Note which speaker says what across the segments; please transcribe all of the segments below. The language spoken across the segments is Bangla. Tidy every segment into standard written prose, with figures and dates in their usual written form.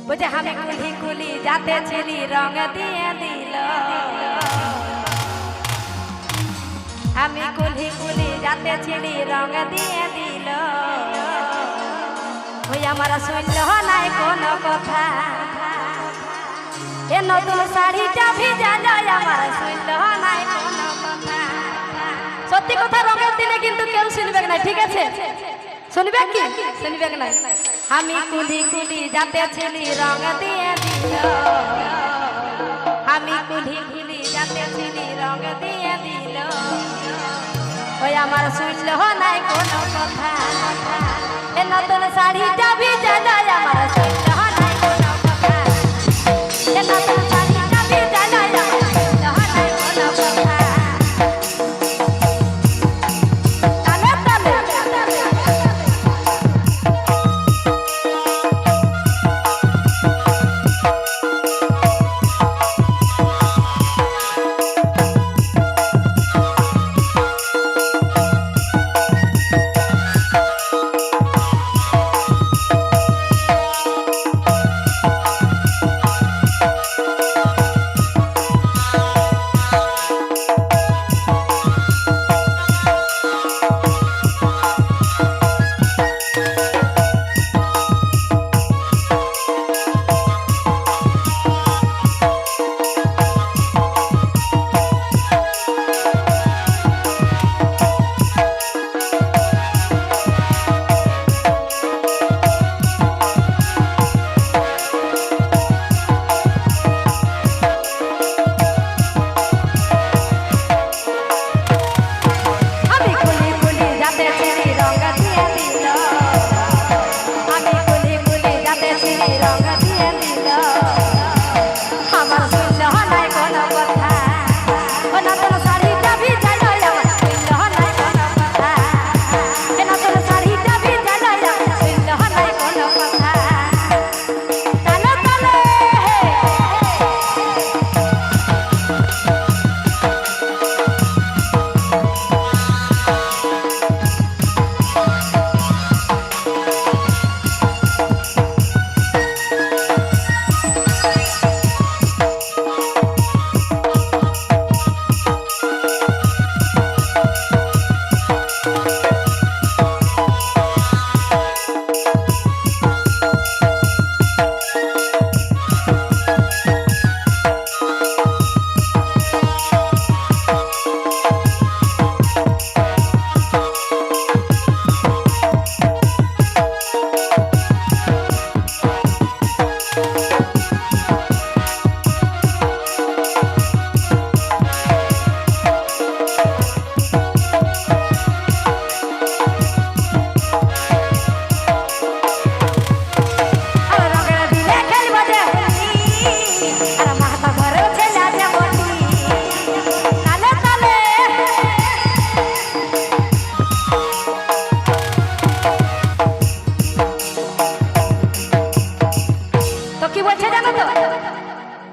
Speaker 1: বুঝে আমি কুলি কুলি যাতে ছিলি রং দিয়ে দিল আমি কুলি কুলি যাতে ছিলি রং দিয়ে দিল ওই আমার শুনল নাই কোনো কথা এ নতুন শাড়িটা ভিজালো আমার শুনল নাই কোনো কথা সত্যি কথা রঙের দিনে কিন্তু কেউ শুনবে না ঠিক আছে শুনবে কি শুনবে না আমি কুলি কুলি যাতে ছিলি রং দিয়ে দিল আমি কুলি কুলি যাতে ছিলি রং দিয়ে দিল ওই আমার শুনল নাই কোনো কথা এ নতুন শাড়িটা ভিজালো আমার শুনল নাই কোনো কথা এ নতুন শাড়িটা ভিজালো আমার শুনল নাই কোনো কথা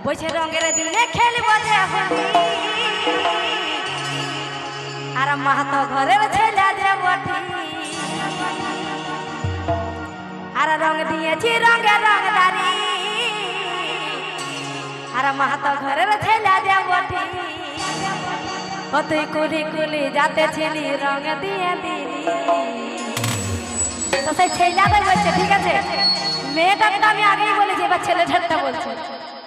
Speaker 1: বলছে রঙের দিনে খেলব যে হোলি আর মাহাতো ঘরের ছেলে যে বটি আর রং দিয়েছি রঙে রঙদারি আর মাহাতো ঘরের ছেলে যে বটি ও তুই কুলি কুলি যাতে ছিলি রং দিয়ে দিলি তো সেই ছেলেটাই বলছে ঠিক আছে মেয়েটারটা আমি আগেই বলেছি এবার ছেলেটারটা বলছি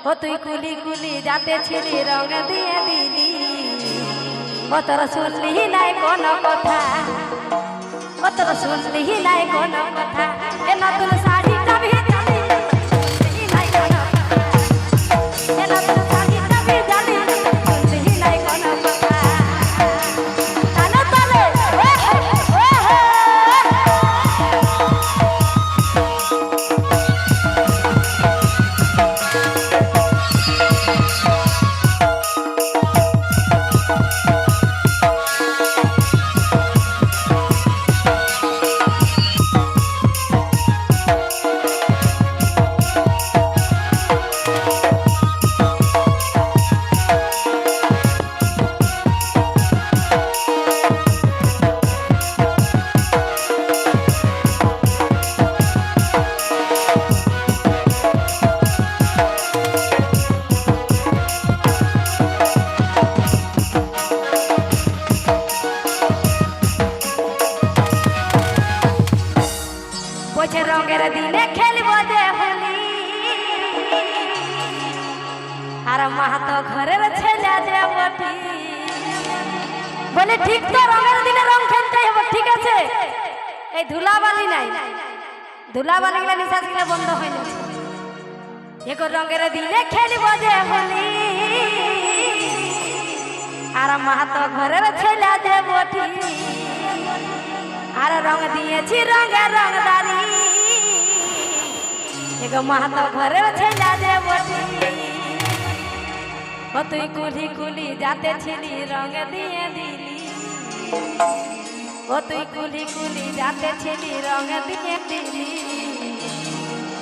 Speaker 1: ও তুই কুলি কুলি যাতে ছিলি রং দিয়ে দিলি ও তোরা শুনলি নাই কোনো কথা ও তোরা শুনলি নাই কোনো কথা এ নতুন শাড়িটা ভিজালি শুনলি নাই কোনো কথা এ নতুন শাড়িটা ভিজালি শুনলি নাই কোনো কথা তালে তালে আর মাহাতো ঘরের ছেলে যে বটি বলে ঠিক তো রঙের দিনে রং খেলতে হবে ঠিক আছে এই ধুলাবালি নাই ধুলাবালি গুলা নিঃশ্বাস গুলা বন্ধ হয়ে যাচ্ছে এখন রঙের দিনে খেলিব যে বলি আর মাহাতো ঘরের ছেলে যে বটি আর রং দিয়েছি রঙের রংদারি এগো মাহাতো ঘরের ছেলে যে বটি ও তুই কুলি কুলি যাতে ছিলি রং দিয়ে দিলি ও তুই কুলি কুলি যাতে ছিলি রং দিয়ে দিলি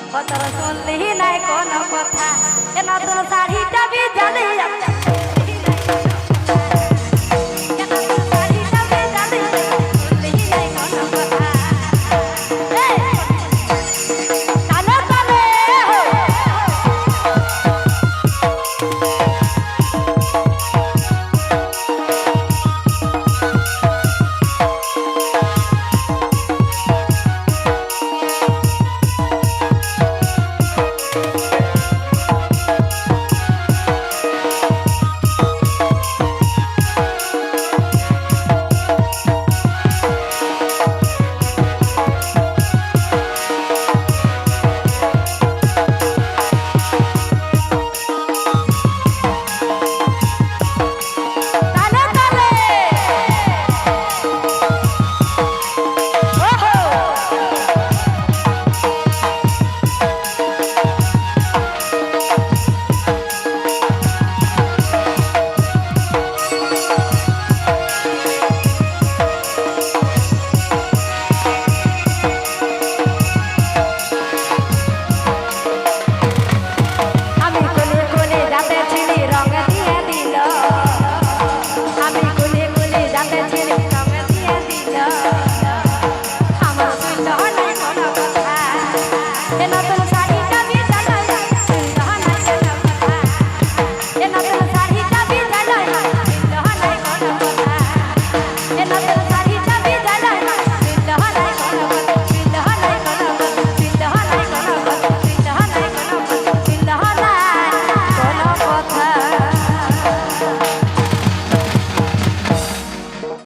Speaker 1: ও তোর শুনলি নাই কোনো কথা এ নতুন শাড়িটা বি জ্বালিয়ে